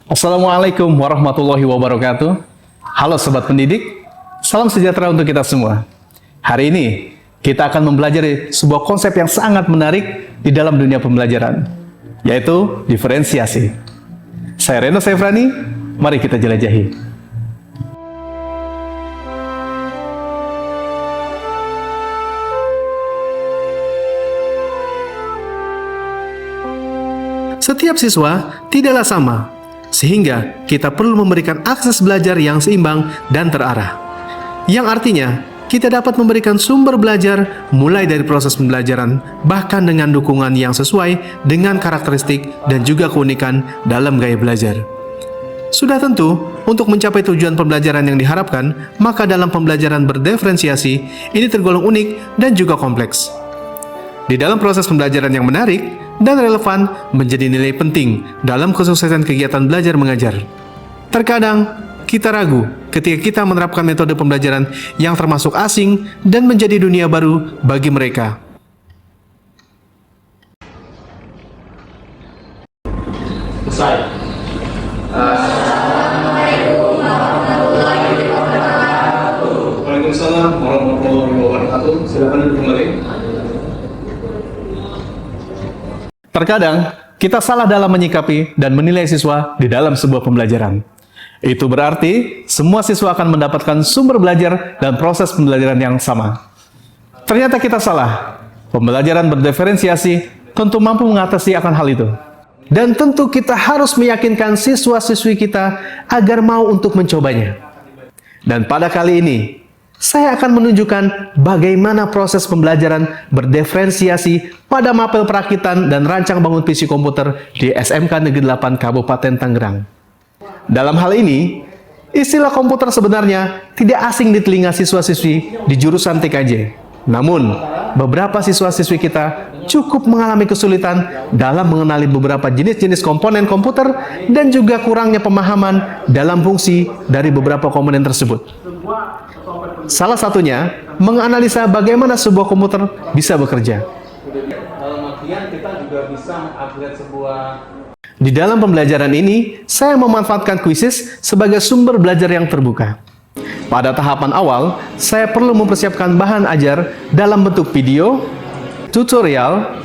Assalamualaikum warahmatullahi wabarakatuh. Halo Sobat Pendidik, salam sejahtera untuk kita semua. Hari ini kita akan mempelajari sebuah konsep yang sangat menarik di dalam dunia pembelajaran, yaitu diferensiasi. Saya Reno Sefrani, mari kita jelajahi. Setiap siswa tidaklah sama, sehingga kita perlu memberikan akses belajar yang seimbang dan terarah. Yang artinya, kita dapat memberikan sumber belajar mulai dari proses pembelajaran, bahkan dengan dukungan yang sesuai dengan karakteristik dan juga keunikan dalam gaya belajar. Sudah tentu, untuk mencapai tujuan pembelajaran yang diharapkan, maka dalam pembelajaran berdiferensiasi, ini tergolong unik dan juga kompleks. Di dalam proses pembelajaran yang menarik dan relevan menjadi nilai penting dalam kesuksesan kegiatan belajar mengajar. Terkadang, kita ragu ketika kita menerapkan metode pembelajaran yang termasuk asing dan menjadi dunia baru bagi mereka. Selesai. Assalamualaikum warahmatullahi wabarakatuh. Waalaikumsalam warahmatullahi wabarakatuh. Silakan duduk kembali. Terkadang, kita salah dalam menyikapi dan menilai siswa di dalam sebuah pembelajaran. Itu berarti, semua siswa akan mendapatkan sumber belajar dan proses pembelajaran yang sama. Ternyata kita salah. Pembelajaran berdiferensiasi tentu mampu mengatasi akan hal itu. Dan tentu kita harus meyakinkan siswa-siswi kita agar mau untuk mencobanya. Dan pada kali ini, saya akan menunjukkan bagaimana proses pembelajaran berdiferensiasi pada mapel perakitan dan rancang bangun PC komputer di SMK Negeri 8 Kabupaten Tangerang. Dalam hal ini, istilah komputer sebenarnya tidak asing di telinga siswa-siswi di jurusan TKJ. Namun, beberapa siswa-siswi kita cukup mengalami kesulitan dalam mengenali beberapa jenis-jenis komponen komputer dan juga kurangnya pemahaman dalam fungsi dari beberapa komponen tersebut. Salah satunya, menganalisa bagaimana sebuah komputer bisa bekerja. Di dalam pembelajaran ini, saya memanfaatkan kuisis sebagai sumber belajar yang terbuka. Pada tahapan awal, saya perlu mempersiapkan bahan ajar dalam bentuk video, tutorial,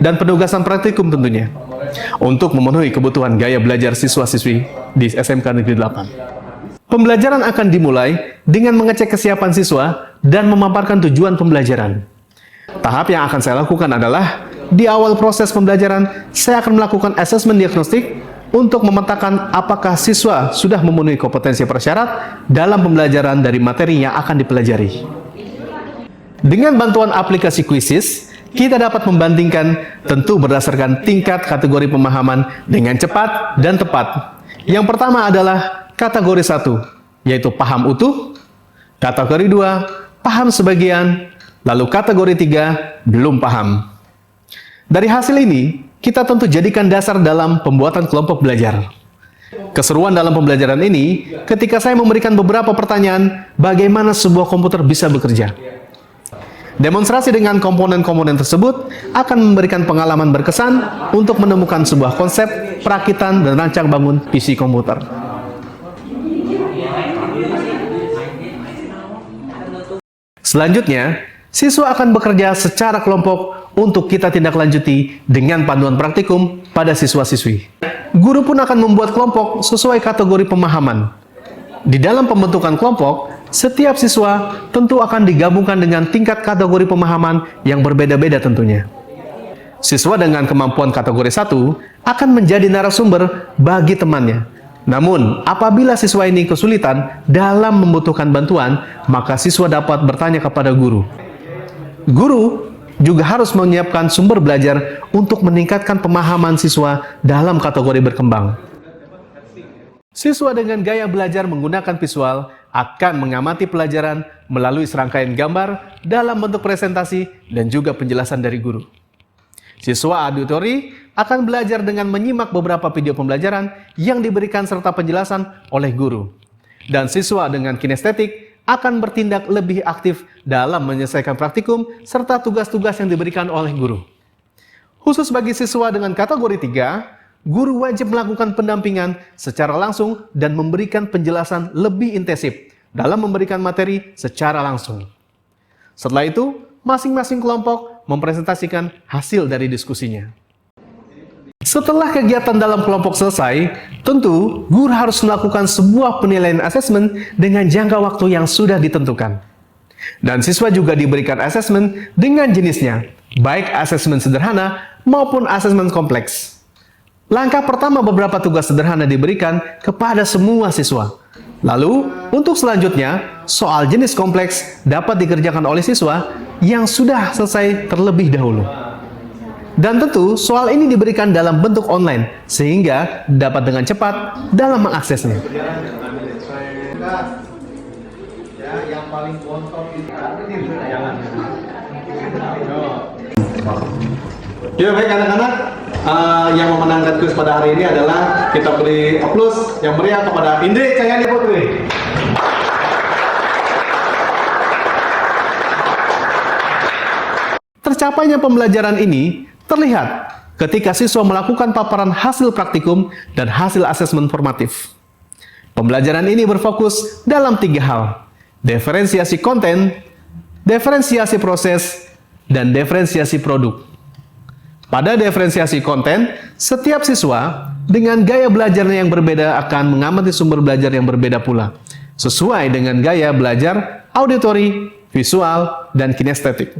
dan penugasan praktikum tentunya, untuk memenuhi kebutuhan gaya belajar siswa-siswi di SMK Negeri 8. Pembelajaran akan dimulai dengan mengecek kesiapan siswa dan memaparkan tujuan pembelajaran. Tahap yang akan saya lakukan adalah, di awal proses pembelajaran, saya akan melakukan asesmen diagnostik untuk memetakan apakah siswa sudah memenuhi kompetensi persyarat dalam pembelajaran dari materi yang akan dipelajari. Dengan bantuan aplikasi Quizizz, kita dapat membandingkan tentu berdasarkan tingkat kategori pemahaman dengan cepat dan tepat. Yang pertama adalah kategori 1, yaitu paham utuh. Kategori 2, paham sebagian. Lalu kategori 3, belum paham. Dari hasil ini, kita tentu jadikan dasar dalam pembuatan kelompok belajar. Keseruan dalam pembelajaran ini, ketika saya memberikan beberapa pertanyaan, bagaimana sebuah komputer bisa bekerja. Demonstrasi dengan komponen-komponen tersebut akan memberikan pengalaman berkesan untuk menemukan sebuah konsep, perakitan, dan rancang bangun PC komputer. Selanjutnya, siswa akan bekerja secara kelompok untuk kita tindak lanjuti dengan panduan praktikum pada siswa-siswi. Guru pun akan membuat kelompok sesuai kategori pemahaman. Di dalam pembentukan kelompok, setiap siswa tentu akan digabungkan dengan tingkat kategori pemahaman yang berbeda-beda tentunya. Siswa dengan kemampuan kategori 1 akan menjadi narasumber bagi temannya. Namun, apabila siswa ini kesulitan dalam membutuhkan bantuan, maka siswa dapat bertanya kepada guru. Guru juga harus menyiapkan sumber belajar untuk meningkatkan pemahaman siswa dalam kategori berkembang. Siswa dengan gaya belajar menggunakan visual akan mengamati pelajaran melalui serangkaian gambar dalam bentuk presentasi dan juga penjelasan dari guru. Siswa auditori akan belajar dengan menyimak beberapa video pembelajaran yang diberikan serta penjelasan oleh guru. Dan siswa dengan kinestetik akan bertindak lebih aktif dalam menyelesaikan praktikum serta tugas-tugas yang diberikan oleh guru. Khusus bagi siswa dengan kategori 3, guru wajib melakukan pendampingan secara langsung dan memberikan penjelasan lebih intensif dalam memberikan materi secara langsung. Setelah itu, masing-masing kelompok mempresentasikan hasil dari diskusinya. Setelah kegiatan dalam kelompok selesai, tentu guru harus melakukan sebuah penilaian asesmen dengan jangka waktu yang sudah ditentukan. Dan siswa juga diberikan asesmen dengan jenisnya, baik asesmen sederhana maupun asesmen kompleks. Langkah pertama, beberapa tugas sederhana diberikan kepada semua siswa. Lalu, untuk selanjutnya, soal jenis kompleks dapat dikerjakan oleh siswa yang sudah selesai terlebih dahulu. Dan tentu, soal ini diberikan dalam bentuk online, sehingga dapat dengan cepat dalam mengaksesnya. Ya, baik anak-anak, yang memenangkan kuis pada hari ini adalah kita beri aplaus yang meriah kepada Indri Cahyani Putri. Tercapainya pembelajaran ini terlihat ketika siswa melakukan paparan hasil praktikum dan hasil asesmen formatif. Pembelajaran ini berfokus dalam 3 hal: diferensiasi konten, diferensiasi proses, dan diferensiasi produk. Pada diferensiasi konten, setiap siswa dengan gaya belajarnya yang berbeda akan mengamati sumber belajar yang berbeda pula, sesuai dengan gaya belajar auditori, visual, dan kinestetik.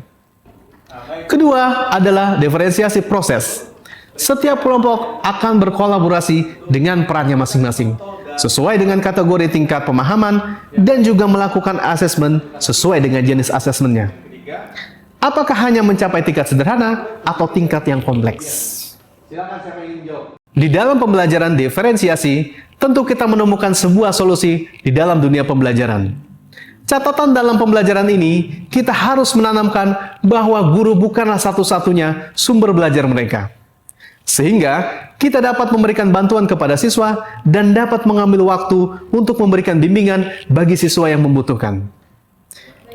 Kedua adalah diferensiasi proses. Setiap kelompok akan berkolaborasi dengan perannya masing-masing, sesuai dengan kategori tingkat pemahaman dan juga melakukan asesmen sesuai dengan jenis asesmennya. Apakah hanya mencapai tingkat sederhana atau tingkat yang kompleks? Di dalam pembelajaran diferensiasi, tentu kita menemukan sebuah solusi di dalam dunia pembelajaran. Catatan dalam pembelajaran ini, kita harus menanamkan bahwa guru bukanlah satu-satunya sumber belajar mereka. Sehingga, kita dapat memberikan bantuan kepada siswa dan dapat mengambil waktu untuk memberikan bimbingan bagi siswa yang membutuhkan.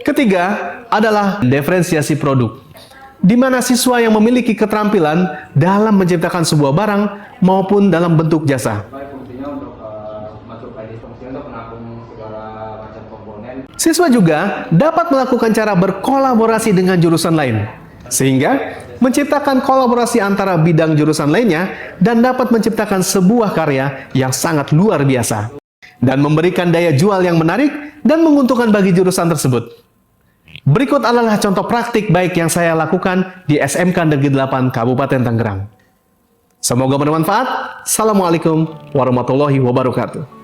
Ketiga adalah diferensiasi produk, di mana siswa yang memiliki keterampilan dalam menciptakan sebuah barang maupun dalam bentuk jasa. Siswa juga dapat melakukan cara berkolaborasi dengan jurusan lain, sehingga menciptakan kolaborasi antara bidang jurusan lainnya dan dapat menciptakan sebuah karya yang sangat luar biasa dan memberikan daya jual yang menarik dan menguntungkan bagi jurusan tersebut. Berikut adalah contoh praktik baik yang saya lakukan di SMK Negeri 8 Kabupaten Tangerang. Semoga bermanfaat. Assalamualaikum warahmatullahi wabarakatuh.